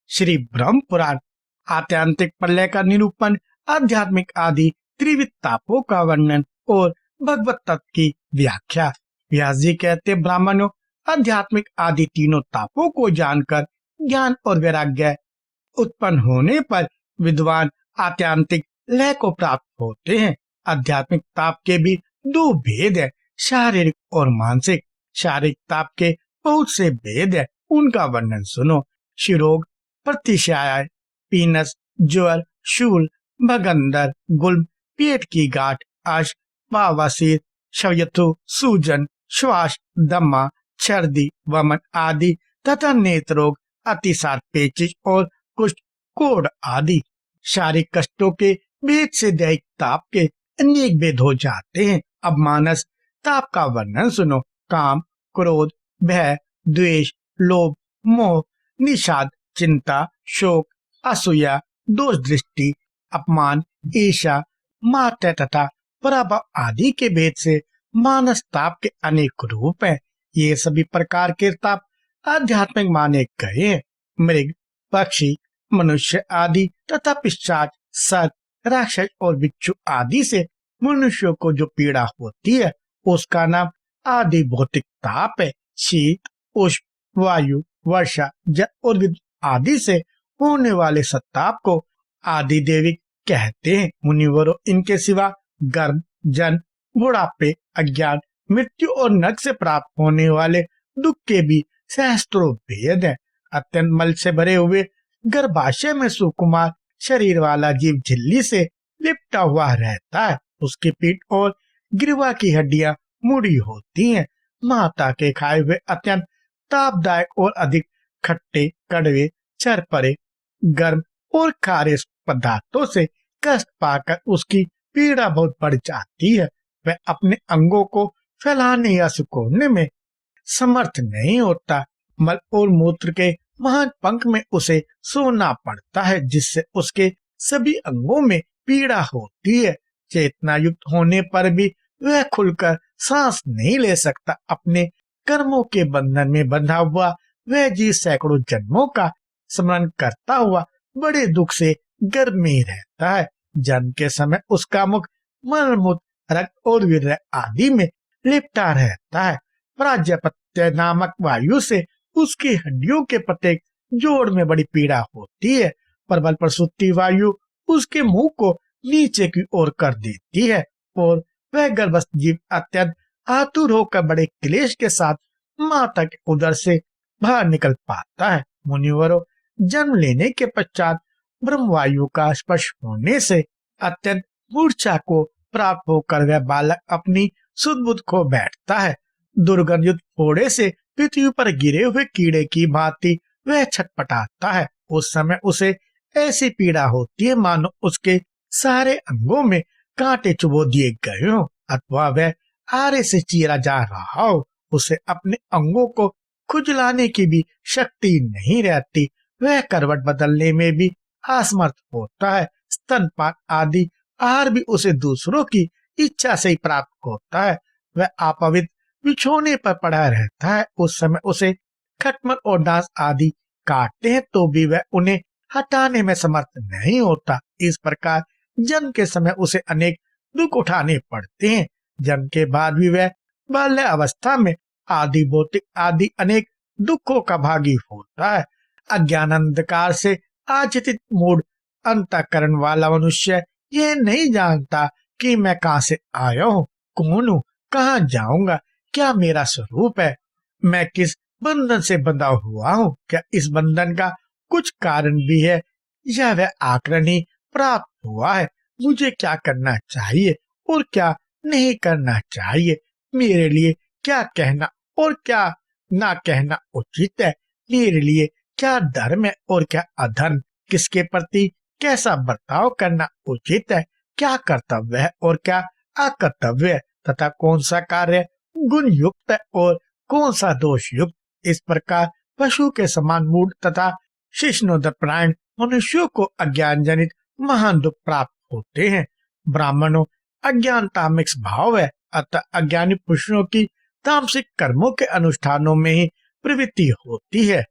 श्री ब्रह्म पुराण। आत्यांतिक प्रलय का निरूपण, आध्यात्मिक आदि त्रिविध तापों का वर्णन और भगवत तत्व की व्याख्या। व्यास जी कहते, ब्राह्मणों, आध्यात्मिक आदि तीनों तापों को जानकर ज्ञान और वैराग्य उत्पन्न होने पर विद्वान आत्यांतिक लय को प्राप्त होते हैं। आध्यात्मिक ताप के भी दो भेद है, शारीरिक और मानसिक। शारीरिक ताप के बहुत से भेद है, उनका वर्णन सुनो। शिरोग, प्रतिशाय, पीनस, ज्वर, शूल, भगंदर, गुल्म, पेट की गांठ, अश, बवासीर, शयथु, सूजन, श्वास, दमा, सर्दी, वमन आदि तथा नेत्र रोग, अतिसार, पेचिश और कुष्ठ, कोढ़ आदि। शारीरिक कष्टों के भेद से दैहिक ताप के अनेक भेद हो जाते हैं। अब मानस ताप का वर्णन सुनो। काम, क्रोध, भय, द्वेष, लोभ, मोह, निषाद, चिंता, शोक, असूया, दोष दृष्टि, अपमान, ईर्ष्या, मात्य तथा पराभव आदि के भेद से मानस ताप के अनेक रूप हैं। ये सभी प्रकार के ताप आध्यात्मिक माने गए हैं। मृग, पक्षी, मनुष्य आदि तथा पिशाच, सर्प, राक्षस और बिच्छू आदि से मनुष्यों को जो पीड़ा होती है उसका नाम आदि भौतिक ताप है। शीत, उष्ण, वायु, वर्षा, जल और विद्युत आदि से होने वाले सत्ताप को आदि देविक कहते हैं। मुनिवरों, इनके सिवा गर्भ, जन्म, बुढ़ापे, अज्ञान, मृत्यु और नरक से प्राप्त होने वाले दुख के भी सहस्त्रों भेद है। अत्यंत मल से भरे हुए गर्भाशय में सुकुमार शरीर वाला जीव झिल्ली से लिपटा हुआ रहता है। उसकी पीठ और ग्रीवा की हड्डियां मुड़ी होती हैं। माता के खाए हुए अत्यंत तापदायक और अधिक खट्टे, कड़वे, चरपरे, गर्म और खारे पदार्थों से कष्ट पाकर उसकी पीड़ा बहुत बढ़ जाती है। वह अपने अंगों को फैलाने या सुकोड़ने में समर्थ नहीं होता। मल और मूत्र के महान पंख में उसे सोना पड़ता है, जिससे उसके सभी अंगों में पीड़ा होती है। चेतना युक्त होने पर भी वह खुलकर सांस नहीं ले सकता। अपने कर्मों के बंधन में बंधा हुआ वह जीव सैकड़ों जन्मों का स्मरण करता हुआ बड़े दुख से गर्भ में रहता है। जन्म के समय उसका मुख मलमूत्र, रक्त और वीर्य आदि में लिपटा रहता है। प्राजापत्य नामक वायु से उसकी हड्डियों के प्रत्येक जोड़ में बड़ी पीड़ा होती है। प्रबल प्रसूति वायु उसके मुंह को नीचे की ओर कर देती है और वह गर्भस्थ जीव अत्यंत आतुर होकर बड़े क्लेश के साथ माता के उदर से बाहर निकल पाता है। मुनिवरों, जन्म लेने के पश्चात ब्रह्म वायु का स्पर्श होने से अत्यंत मूर्छा को प्राप्त होकर वह बालक अपनी सुध बुध खो बैठता है। दुर्गंधयुक्त फोड़े से पृथ्वी पर गिरे हुए कीड़े की भांति वह छटपटाता है। उस समय उसे ऐसी पीड़ा होती है मानो उसके सारे अंगों में कांटे चुबो दिए गए हो अथवा वह आरे से चीरा जा रहा हो। उसे अपने अंगों को खुजलाने की भी शक्ति नहीं रहती। वह करवट बदलने में भी असमर्थ होता है। स्तनपान आदि आहार भी उसे दूसरों की इच्छा से ही प्राप्त होता है। वह अपवित्र बिछोने पर पड़ा रहता है। उस समय उसे खटमल और डांस आदि काटते हैं तो भी वह उन्हें हटाने में समर्थ नहीं होता। इस प्रकार जन्म के समय उसे अनेक दुख उठाने पड़ते हैं। जन्म के बाद भी वह बाल्य अवस्था में आदि भौतिक आदि अनेक दुखों का भागी होता है। अज्ञान अंधकार से आच्छादित मूढ़ अंतःकरण वाला मनुष्य यह नहीं जानता कि मैं कहाँ से आया हूँ, कौन हूँ, कहाँ जाऊंगा, क्या मेरा स्वरूप है, मैं किस बंधन से बंधा हुआ हूँ, क्या इस बंधन का कुछ कारण भी है या वह आकरण ही प्राप्त हुआ है। मुझे क्या करना चाहिए और क्या नहीं करना चाहिए, मेरे लिए क्या कहना और क्या ना कहना उचित है, मेरे लिए क्या धर्म है और क्या अधर्म, किसके प्रति कैसा बर्ताव करना उचित है, क्या कर्तव्य है और क्या अकर्तव्य है, तथा कौन सा कार्य गुण युक्त है और कौन सा दोष युक्त। इस प्रकार पशु के समान मूढ़ तथा शिष्णोदप्रायण मनुष्यों को अज्ञान जनित महान दुख प्राप्त होते हैं। ब्राह्मणों, अज्ञान तामसिक भाव है, अतः अज्ञानी पुरुषों की तामसिक कर्मों के अनुष्ठानों में ही प्रवृत्ति होती है।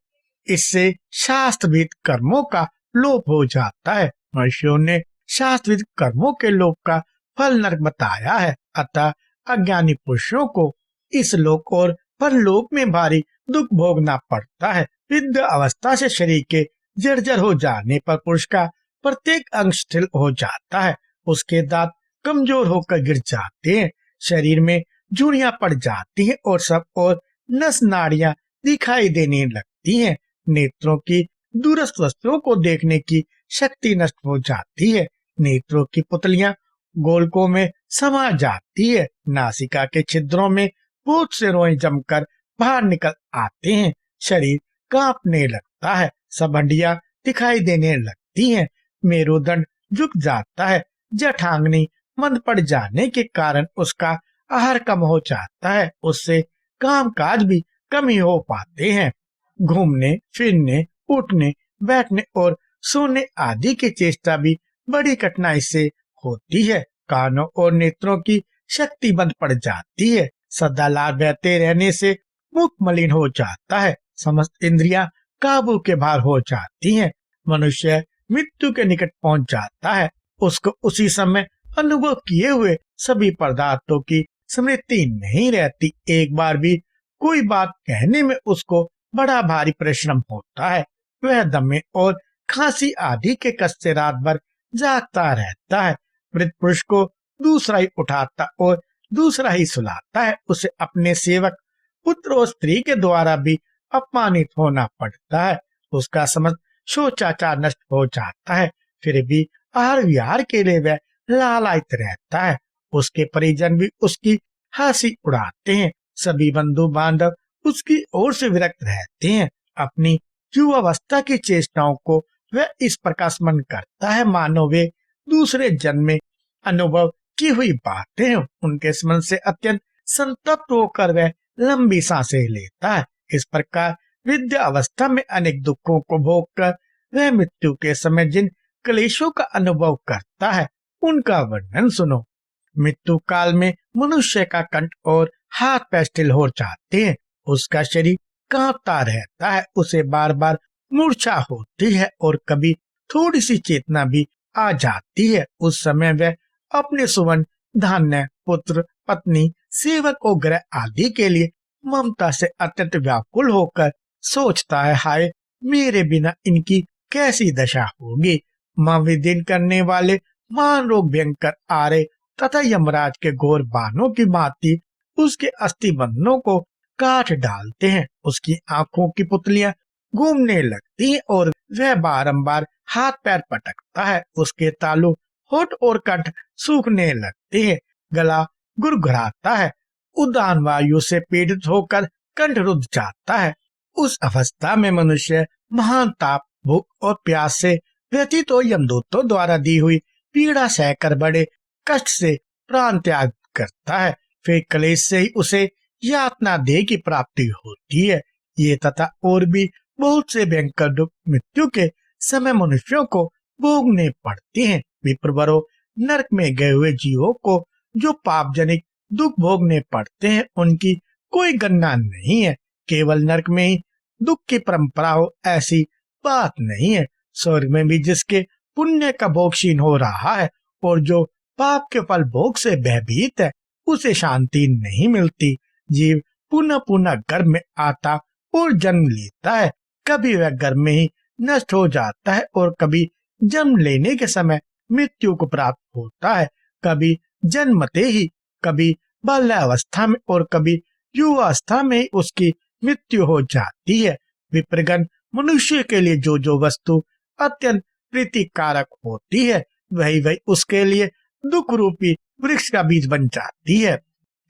इससे शास्त्रविद कर्मों का लोप हो जाता है। महर्षियों ने शास्त्रविद कर्मों के लोप का फल नरक बताया है, अतः अज्ञानी पुरुषों को इस लोक और परलोक में भारी दुख भोगना पड़ता है। वृद्ध अवस्था से शरीर के जर्जर हो जाने पर पुरुष का प्रत्येक अंग शिथिल हो जाता है, उसके दांत कमजोर होकर गिर जाते हैं, शरीर में झुर्रियां पड़ जाती हैं और सब और नस नाड़ियां दिखाई देने लगती हैं। नेत्रों की दूरस्थ वस्तुओं को देखने की शक्ति नष्ट हो जाती है, नेत्रों की पुतलियां गोलकों में समा जाती है, नासिका के छिद्रों में बहुत से रोए जमकर बाहर निकल आते हैं, शरीर कांपने लगता है, सब हड्डियां दिखाई देने लगती हैं, मेरुदंड झुक जाता है, जठांगनी मंद पड़ जाने के कारण उसका आहार कम हो जाता है, उससे कामकाज भी कम ही हो पाते हैं। घूमने फिरने उठने बैठने और सोने आदि की चेष्टा भी बड़ी कठिनाई से होती है, कानों और नेत्रों की शक्ति बंद पड़ जाती है, सदा लार बहते रहने से मुख मलिन हो जाता है, समस्त इंद्रियां काबू के बाहर हो जाती हैं, मनुष्य मृत्यु के निकट पहुंच जाता है, उसको उसी समय अनुभव किए हुए सभी पदार्थों की स्मृति नहीं रहती, एक बार भी कोई बात कहने में उसको बड़ा भारी परिश्रम होता है, वह दमे और खांसी आदि के कष्ट से रात भर जागता रहता है, वृद्ध पुरुष को दूसरा ही उठाता और दूसरा ही सुलाता है, उसे अपने सेवक पुत्र और स्त्री के द्वारा भी अपमानित होना पड़ता है, उसका समस्त शोचाचार नष्ट हो जाता है, फिर भी आहार विहार के लिए वह लालायित रहता है, उसके परिजन भी उसकी हंसी उड़ाते हैं, सभी बंधु बांधव उसकी ओर से विरक्त रहते हैं, अपनी युवावस्था की चेष्टाओं को वह इस प्रकार स्मरण करता है मानो वे दूसरे जन्म में अनुभव की हुई बातें हैं, उनके स्मरण से अत्यंत संतप्त होकर वह लंबी सांसें लेता है। इस प्रकार विद्या अवस्था में अनेक दुखों को भोग कर वह मृत्यु के समय जिन क्लेशों का अनुभव करता है उनका वर्णन सुनो। मृत्यु काल में मनुष्य का कंठ और हाथ पैर स्थिर हो जाते हैं, उसका शरीर कांपता रहता है, उसे बार बार मूर्छा होती है और कभी थोड़ी सी चेतना भी आ जाती है, उस समय वह अपने सुवर्ण धान्य पुत्र पत्नी सेवक और ग्रह आदि के लिए ममता से अत्यंत व्याकुल होकर सोचता है, हाय मेरे बिना इनकी कैसी दशा होगी। महाविदिन करने वाले मान रोग भयंकर आरे तथा यमराज के घोर बाणों की भांति उसके अस्थि बंधनों को काट डालते हैं, उसकी आंखों की पुतलियां घूमने लगती हैं और वह बारंबार हाथ पैर पटकता है, उसके तालु होठ और कंठ सूखने लगते हैं, गला गुरगुराता है, उदान वायु से पीड़ित होकर कंठ रुध जाता है। उस अवस्था में मनुष्य महान ताप भूख और प्यास से व्यतीत हो यमदूतों द्वारा दी हुई पीड़ा सहकर बड़े कष्ट से प्राण त्याग करता है, फिर क्लेश से ही उसे यातना देह की प्राप्ति होती है। ये तथा और भी बहुत से भयंकर दुख मृत्यु के समय मनुष्यों को भोगने पड़ते हैं। विप्रवरों नरक में गए हुए जीवों को जो पाप जनित दुख भोगने पड़ते हैं उनकी कोई गणना नहीं है, केवल नरक में ही दुख की परंपरा हो ऐसी बात नहीं है। स्वर्ग में भी जिसके पुण्य का भोग क्षीण हो रहा है और जो पाप के फल भोग से भयभीत है उसे शांति नहीं मिलती। जीव पुनः पुनः गर्भ में आता और जन्म लेता है, कभी वह गर्भ में ही नष्ट हो जाता है और कभी जन्म लेने के समय मृत्यु को प्राप्त होता है, कभी जन्मते ही, कभी बाल्यावस्था में और कभी युवावस्था में उसकी मृत्यु हो जाती है। विप्रगण मनुष्य के लिए जो जो वस्तु अत्यंत प्रीतिकारक होती है वही वही उसके लिए दुख रूपी वृक्ष का बीज बन जाती है।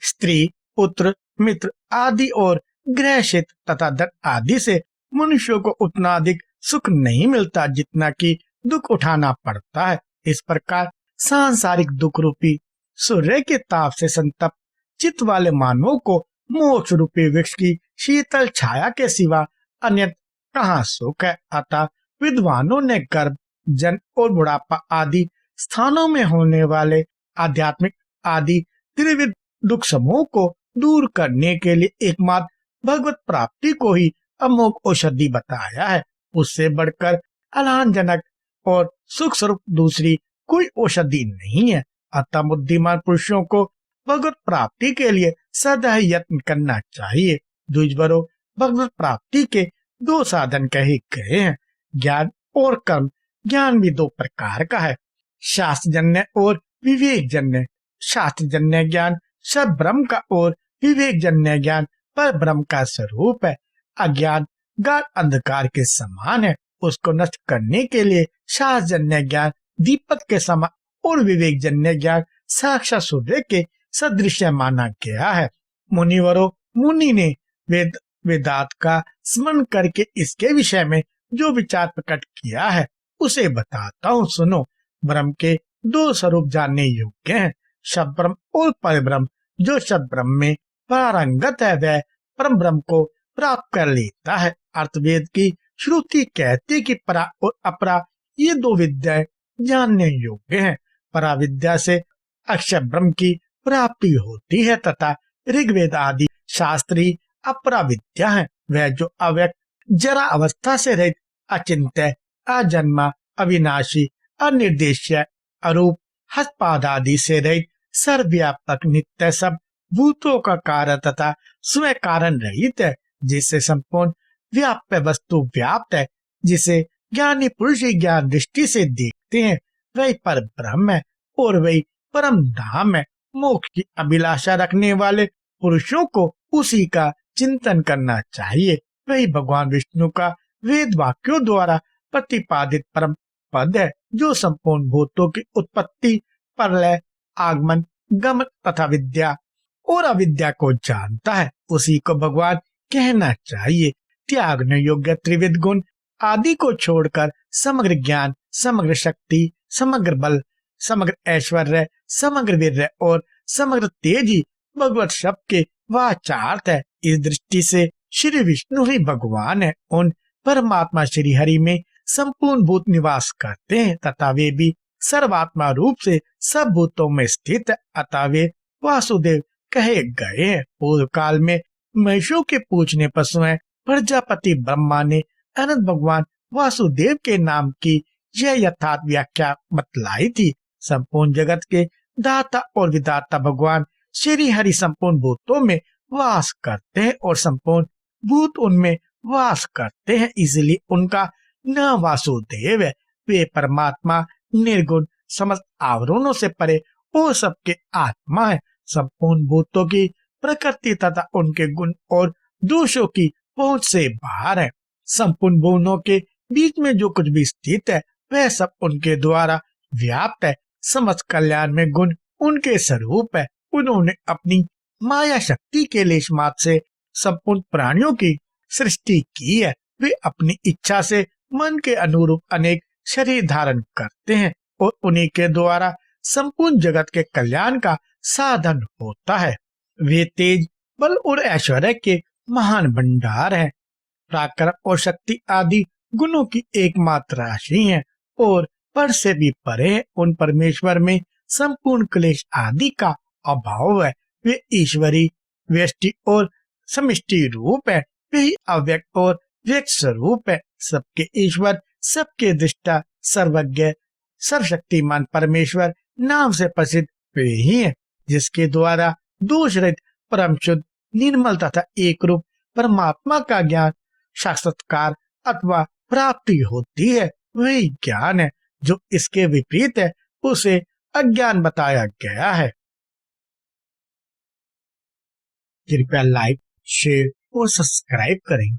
स्त्री पुत्र मित्र आदि और गृह क्षेत्र तथा धन आदि से मनुष्य को उतना अधिक सुख नहीं मिलता जितना कि दुख उठाना पड़ता है। इस प्रकार सांसारिक दुख रूपी सूर्य के ताप से संतप्त चित्त वाले मानवों को मोक्ष रूपी वृक्ष की शीतल छाया के सिवा अन्य कहाँ सुख है। अतः विद्वानों ने गर्भ जन्म और बुढ़ापा आदि स्थानों में होने वाले आध्यात्मिक आदि त्रिविध दुख समूह को दूर करने के लिए एकमात्र भगवत प्राप्ति को ही अमोघ औषधि बताया है। उससे बढ़कर आह्लादजनक और सुख स्वरूप दूसरी कोई औषधि नहीं है। अतः बुद्धिमान पुरुषों को भगवत प्राप्ति के लिए सदा ही यत्न करना चाहिए। द्विजवरों, भगवत प्राप्ति के दो साधन कहे गए हैं, ज्ञान और कर्म। ज्ञान भी दो प्रकार का है, शास्त्रजन्य और विवेक जन्य। शास्त्रजन्य ज्ञान सब ब्रह्म का और विवेक जन्य ज्ञान पर ब्रह्म का स्वरूप है। अज्ञान गाढ़ अंधकार के समान है, उसको नष्ट करने के लिए शास्त्रजन्य ज्ञान दीपक के समान और विवेक जन्य ज्ञान साक्षात सूर्य के सदृश माना गया है। मुनिवरों, मुनि ने वेदांत का स्मरण करके इसके विषय में जो विचार प्रकट किया है उसे बताता हूँ, सुनो। ब्रह्म के दो स्वरूप जानने योग्य हैं, शब्द ब्रह्म और पर ब्रह्म। जो शब्द ब्रह्म में पारंगत है वह परम ब्रह्म को प्राप्त कर लेता है। अर्थवेद की श्रुति कहती कि परा और अपरा ये दो विद्याएं जानने योग्य हैं। परा विद्या से अक्षर ब्रह्म की प्राप्ति होती है तथा ऋग्वेद आदि शास्त्री अपरा विद्या है, वह जो अव्यक्त जरा अवस्था से रहित अचिंत्य अजन्मा अविनाशी अनिर्देश्य अरूप हस्तपाद आदि से रहित सर्वव्यापक नित्य सब भूतों का कारण तथा स्वयं कारण रहित है, जिससे संपूर्ण व्याप्य वस्तु व्याप्त है, जिसे ज्ञानी पुरुष ज्ञान दृष्टि से देखते हैं, वही पर ब्रह्म है और वही परम धाम है। मोक्ष की अभिलाषा रखने वाले पुरुषों को उसी का चिंतन करना चाहिए। वही भगवान विष्णु का वेद वाक्यों द्वारा प्रतिपादित परम पद है, जो संपूर्ण भूतों की उत्पत्ति, प्रलय, आगमन, गमन तथा विद्या और अविद्या को जानता है। उसी को भगवान कहना चाहिए। त्यागने योग्य त्रिविध गुण आदि को छोड़कर समग्र ज्ञान, समग्र शक्ति, समग्र बल, समग्र ऐश्वर्य, समग्र वीर्य और समग्र तेज ही भगवत शब्द के वाचार्थ है। इस दृष्टि से श्री विष्णु ही भगवान है। उन परमात्मा श्री हरि में संपूर्ण भूत निवास करते हैं तथा वे भी सर्वात्मा रूप से सब भूतों में स्थित है। अतः वे वासुदेव कहे गए हैं। पूर्व काल में महिषों के पूछने पर स्वयं प्रजापति ब्रह्मा ने अनंत भगवान वासुदेव के नाम की यह यथार्थ व्याख्या बतलाई थी। संपूर्ण जगत के दाता और विधाता भगवान श्री हरि संपूर्ण भूतों में वास करते हैं और संपूर्ण भूत उनमें वास करते हैं, इसलिए उनका नाम वासुदेव है। वे परमात्मा निर्गुण समस्त आवरणों से परे और सबके आत्मा है। संपूर्ण भूतों की प्रकृति तथा उनके गुण और दोषों की पहुंच से बाहर है। संपूर्ण भुवनों के बीच में जो कुछ भी स्थित है वह सब उनके द्वारा व्याप्त है। समस्त कल्याण में गुण उनके स्वरूप है। उन्होंने अपनी माया शक्ति के लेश मात्र से संपूर्ण प्राणियों की सृष्टि की है। वे अपनी इच्छा से मन के अनुरूप अनेक शरीर धारण करते हैं और उन्हीं के द्वारा संपूर्ण जगत के कल्याण का साधन होता है। वे तेज, बल और ऐश्वर्य के महान भंडार हैं। पराक्रम और शक्ति आदि गुणों की एकमात्र राशि हैं और पर से भी परे उन परमेश्वर में संपूर्ण क्लेश आदि का अभाव है। वे ईश्वरी, व्यष्टि और समिष्टि रूप है। वे अव्यक्त और व्यक्त स्वरूप है। सबके ईश्वर, सबके दृष्टा, सर्वज्ञ, सर्वशक्तिमान परमेश्वर नाम से प्रसिद्ध वे ही है, जिसके द्वारा दोष रहित, परम शुद्ध, निर्मल तथा एक रूप परमात्मा का ज्ञान, साक्षात्कार अथवा प्राप्ति होती है। वही ज्ञान है। जो इसके विपरीत है उसे अज्ञान बताया गया है। कृपया लाइक, शेयर और सब्सक्राइब करें।